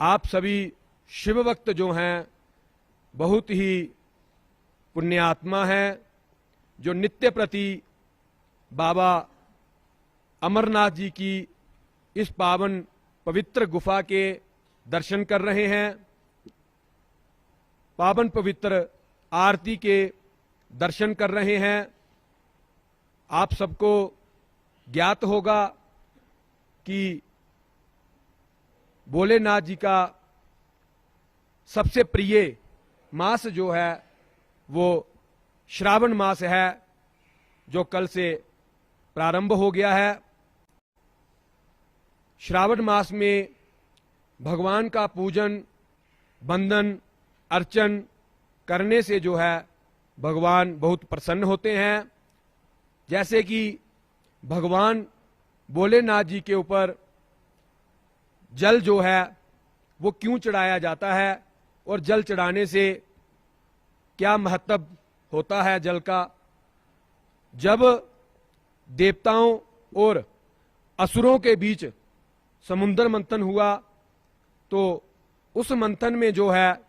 आप सभी शिव भक्त जो हैं बहुत ही पुण्यात्मा हैं, जो नित्य प्रति बाबा अमरनाथ जी की इस पावन पवित्र गुफा के दर्शन कर रहे हैं, पावन पवित्र आरती के दर्शन कर रहे हैं। आप सबको ज्ञात होगा कि भोलेनाथ जी का सबसे प्रिय मास जो है वो श्रावण मास है, जो कल से प्रारंभ हो गया है। श्रावण मास में भगवान का पूजन, वंदन, अर्चन करने से जो है भगवान बहुत प्रसन्न होते हैं। जैसे कि भगवान भोलेनाथ जी के ऊपर जल जो है वो क्यों चढ़ाया जाता है और जल चढ़ाने से क्या महत्व होता है जल का। जब देवताओं और असुरों के बीच समुद्र मंथन हुआ तो उस मंथन में जो है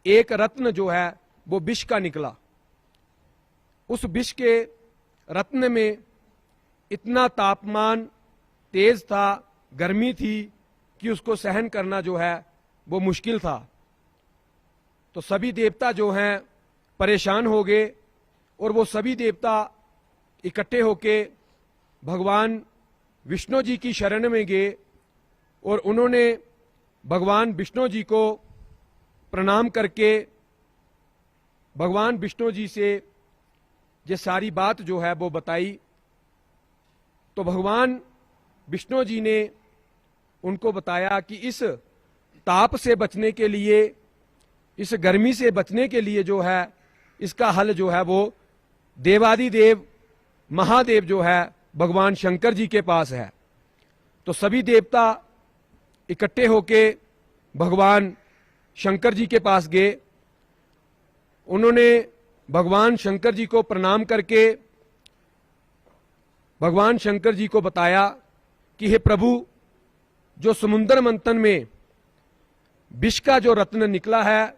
एक रत्न जो है वो विष का निकला। उस विष के रत्न में इतना तापमान तेज था, गर्मी थी कि उसको सहन करना जो है वो मुश्किल था। तो सभी देवता जो हैं परेशान हो गए और वो सभी देवता इकट्ठे होके भगवान विष्णु जी की शरण में गए और उन्होंने भगवान विष्णु जी को प्रणाम करके भगवान विष्णु जी से ये सारी बात जो है वो बताई। तो भगवान विष्णु जी ने उनको बताया कि इस ताप से बचने के लिए, इस गर्मी से बचने के लिए जो है इसका हल जो है वो देवादिदेव महादेव जो है भगवान शंकर जी के पास है। तो सभी देवता इकट्ठे होके भगवान शंकर जी के पास गए। उन्होंने भगवान शंकर जी को प्रणाम करके भगवान शंकर जी को बताया कि हे प्रभु, जो समुद्र मंथन में विष का जो रत्न निकला है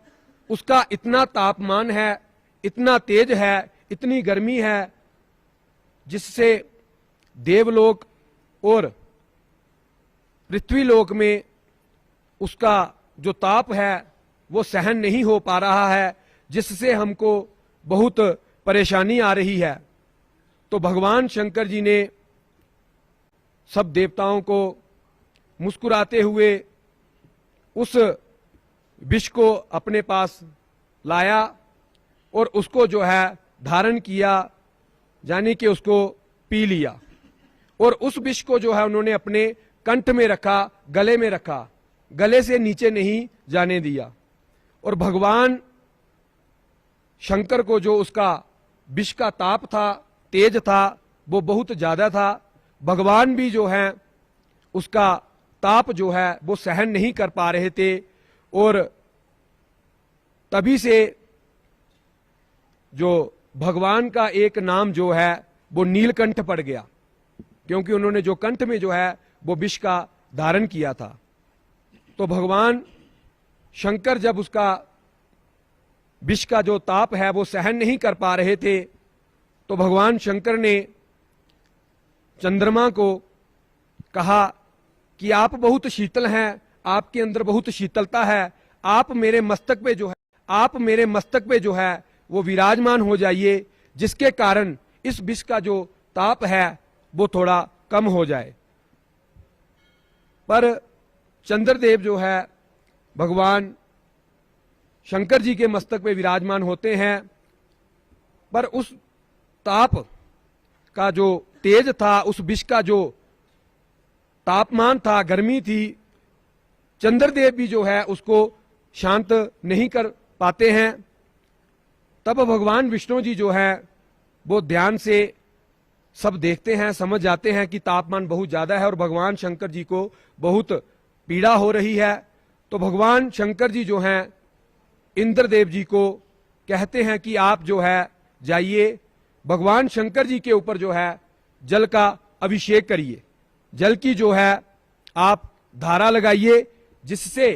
उसका इतना तापमान है, इतना तेज है, इतनी गर्मी है, जिससे देवलोक और पृथ्वीलोक में उसका जो ताप है वो सहन नहीं हो पा रहा है, जिससे हमको बहुत परेशानी आ रही है। तो भगवान शंकर जी ने सब देवताओं को मुस्कुराते हुए उस विष को अपने पास लाया और उसको जो है धारण किया, यानी कि उसको पी लिया। और उस विष को जो है उन्होंने अपने कंठ में रखा, गले में रखा, गले से नीचे नहीं जाने दिया। और भगवान शंकर को जो उसका विष का ताप था, तेज था, वो बहुत ज्यादा था। भगवान भी जो है उसका ताप जो है वो सहन नहीं कर पा रहे थे। और तभी से जो भगवान का एक नाम जो है वो नीलकंठ पड़ गया, क्योंकि उन्होंने जो कंठ में जो है वो विष का धारण किया था। तो भगवान शंकर जब उसका विष का जो ताप है वो सहन नहीं कर पा रहे थे, तो भगवान शंकर ने चंद्रमा को कहा कि आप बहुत शीतल हैं, आपके अंदर बहुत शीतलता है, आप मेरे मस्तक पे जो है, आप मेरे मस्तक पे जो है वो विराजमान हो जाइए, जिसके कारण इस विष का जो ताप है वो थोड़ा कम हो जाए। पर चंद्रदेव जो है भगवान शंकर जी के मस्तक पे विराजमान होते हैं, पर उस ताप का जो तेज था, उस विष का जो तापमान था, गर्मी थी, चंद्रदेव भी जो है उसको शांत नहीं कर पाते हैं। तब भगवान विष्णु जी जो है वो ध्यान से सब देखते हैं, समझ जाते हैं कि तापमान बहुत ज्यादा है और भगवान शंकर जी को बहुत पीड़ा हो रही है। तो भगवान शंकर जी जो हैं इंद्रदेव जी को कहते हैं कि आप जो है जाइए, भगवान शंकर जी के ऊपर जो है जल का अभिषेक करिए, जल की जो है आप धारा लगाइए, जिससे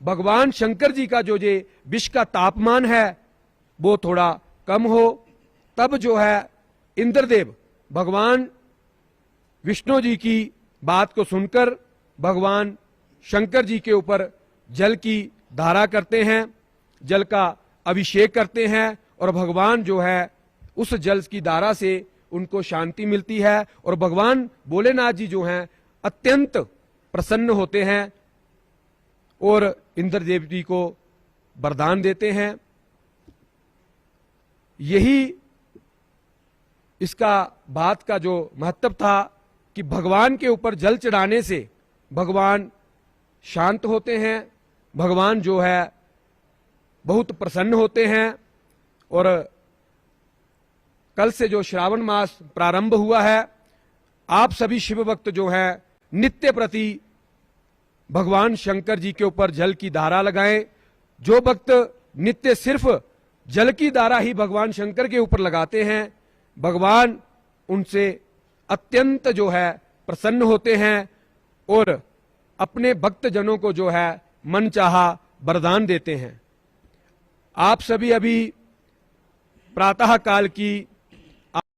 भगवान शंकर जी का जो ये विश्व का तापमान है वो थोड़ा कम हो, तब जो है इंद्रदेव भगवान विष्णु जी की बात को सुनकर भगवान शंकर जी के ऊपर जल की धारा करते हैं, जल का अभिषेक करते हैं और भगवान जो है उस जल की धारा से उनको शांति मिलती है और भगवान भोलेनाथ जी जो हैं अत्यंत प्रसन्न होते हैं और इंद्रदेव जी को वरदान देते हैं। यही इसका बात का जो महत्व था कि भगवान के ऊपर जल चढ़ाने से भगवान शांत होते हैं, भगवान जो है बहुत प्रसन्न होते हैं। और कल से जो श्रावण मास प्रारंभ हुआ है, आप सभी शिव भक्त जो हैं नित्य प्रति भगवान शंकर जी के ऊपर जल की धारा लगाएं। जो भक्त नित्य सिर्फ जल की धारा ही भगवान शंकर के ऊपर लगाते हैं, भगवान उनसे अत्यंत जो है प्रसन्न होते हैं और अपने भक्त जनों को जो है मनचाहा वरदान देते हैं। आप सभी अभी प्रातः काल की